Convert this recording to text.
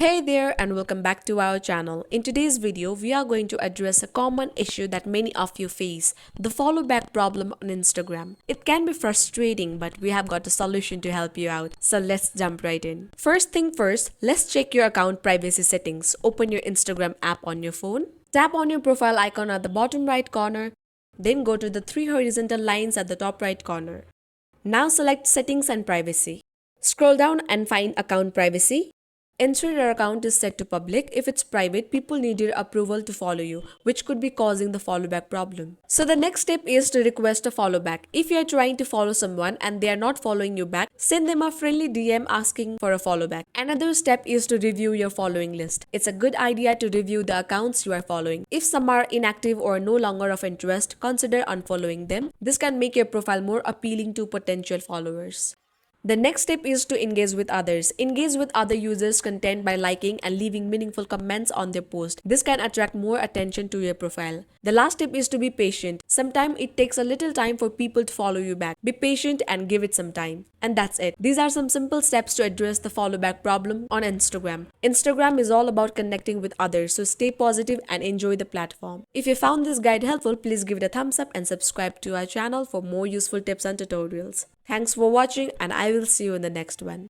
Hey there and welcome back to our channel. In today's video, we are going to address a common issue that many of you face, the follow back problem on Instagram. It can be frustrating, but we have got a solution to help you out. So let's jump right in. First thing first, let's check your account privacy settings. Open your Instagram app on your phone. Tap on your profile icon at the bottom right corner. Then go to the three horizontal lines at the top right corner. Now select settings and privacy. Scroll down and find account privacy. Ensure your account is set to public. If it's private, people need your approval to follow you, which could be causing the follow back problem. So the next step is to request a follow back. If you are trying to follow someone and they are not following you back, send them a friendly DM asking for a follow back. Another step is to review your following list. It's a good idea to review the accounts you are following. If some are inactive or no longer of interest, consider unfollowing them. This can make your profile more appealing to potential followers. The next step is to engage with others. Engage with other users' content by liking and leaving meaningful comments on their post. This can attract more attention to your profile. The last step is to be patient. Sometimes it takes a little time for people to follow you back. Be patient and give it some time. And that's it. These are some simple steps to address the follow back problem on Instagram. Instagram is all about connecting with others, so stay positive and enjoy the platform. If you found this guide helpful, please give it a thumbs up and subscribe to our channel for more useful tips and tutorials. Thanks for watching and I will see you in the next one.